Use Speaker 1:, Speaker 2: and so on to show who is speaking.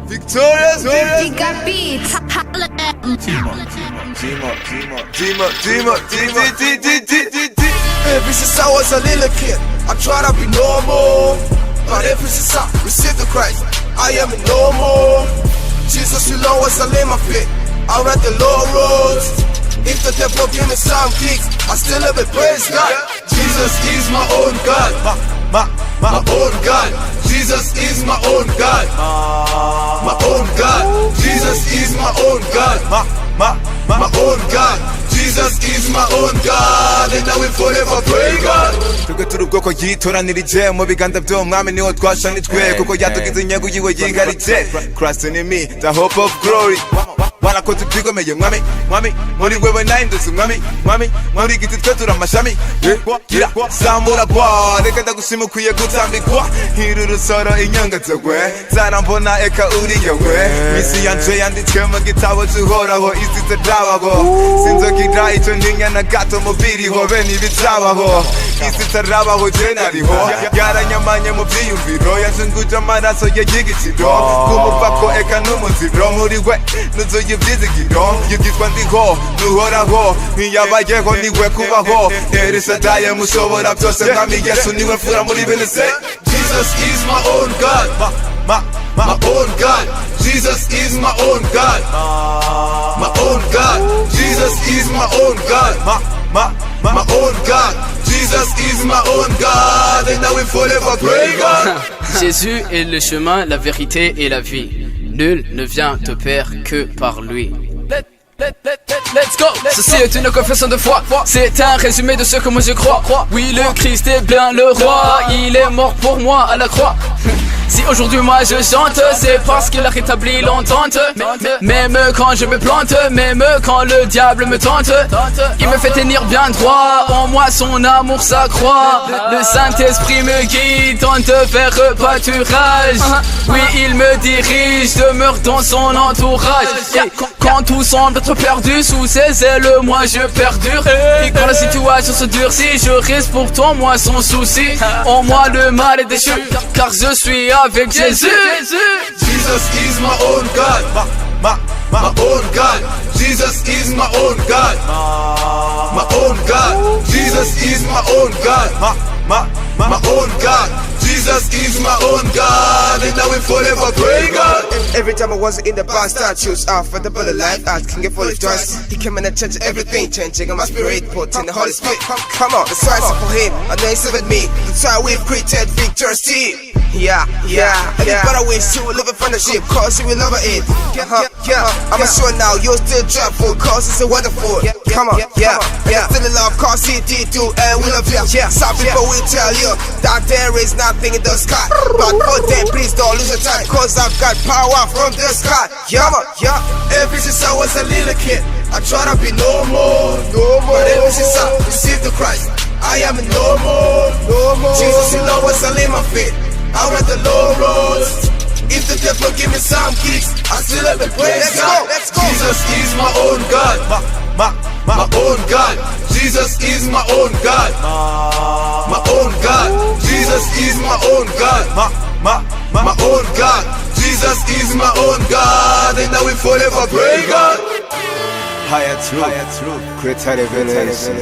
Speaker 1: Victorious
Speaker 2: Giga Beats.
Speaker 1: Ever since I was a little kid, I tried to be normal. But ever since I received the Christ, I am normal. Jesus, you know what's a lame fit. I read the low roads. If the devil give me some kicks, I still live it, praise God. Jesus is my own God. My own God. Jesus is my own God. My own God. Jesus is my own God. My own God. Jesus is my own God. And I will forever pray God.
Speaker 3: tugatura ubwoko yitoranirije mu biganza by'umwami niho twashanijwe kuko yatugize inyengo yiwe yigarije. Christ in me, the hope of glory. warakoze ibyigomeye mwami muri wewe nahindutse mwami muri giti twe turamashami zamura gwa reka ndagushima ukwiye gutambikwa hiri urusoro inyanga zagwe zarambona eka uriye we misi yanje yanditswe mu gitabo cy'uhoraho isi itarabaho sinzogira icyo ntinya na gato mubiriho bene ibizabaho isi itarabaho je nariho yaranyamanye mu byiyumviro yazunguje amaraso ye y'igiciro kumuvako eka n'umuziro muri we nuzuye ibyizigiro yigitwa ndiho nuhoraho ntiyabayeho niwe kubaho erisadaye mushobora byose mwami yesu niwe mfura muri bene se.
Speaker 1: Jesus is my own God. My own God. Jesus is my own God. My own God. Jesus is my own God. My own God. Jesus is my own God. And I will forever pray God.
Speaker 4: Jésus est le chemin, la vérité et la vie. Nul ne vient te Père que par lui. Let's go. Ceci est une confession de foi. C'est un résumé de ce que moi je crois. Oui, le Christ est bien le roi. Il est mort pour moi à la croix. Si aujourd'hui moi je chante, c'est parce qu'il a rétabli l'entente. Même quand je me plante, même quand le diable me tente, il me fait tenir bien droit. En moi son amour s'accroît. Le Saint-Esprit me guide, tente de faire pâturage. Oui, il me dirige, demeure dans son entourage. Quand tout semble être perdu sous ses ailes, moi je perdure. Et quand la situation se durcit, je reste pourtant moi sans souci. En moi le mal est déchu, car je suis avec Jésus.
Speaker 1: Jesus is my own God. My own God. Jesus is my own God. My own God. Jesus is my own God. My own God. Jesus is my own God, and I will forever pray God. Every time I was in the past, I choose for the better life. I can get full of choice. He came in and changed everything, changing my spirit, putting the Holy Spirit. Come on, that's why it's for Him, and then He's with me. That's why we've created Victorious team. Yeah. Everybody wish you were living from the ship, cause you will love it. I'm sure now you're still joyful, cause it's a wonderful. Come on, yeah. Still in love, cause He did too, and we love you. Some people will tell you that there is nothing in the sky, but for them, please don't lose your time, cause I've got power from the sky. Yeah. Ever since I was a little kid, I try to be normal. But ever since I received the Christ, I am normal. Jesus, you know what's a lame fit. I read the low roads. If the devil give me some kicks, I still have a praise God. Jesus is my own God. My own God. Jesus is my own God. My own God. Jesus is my own God. My own God. Jesus is my own God, and I will forever pray God.
Speaker 3: Higher truth, greater revelation.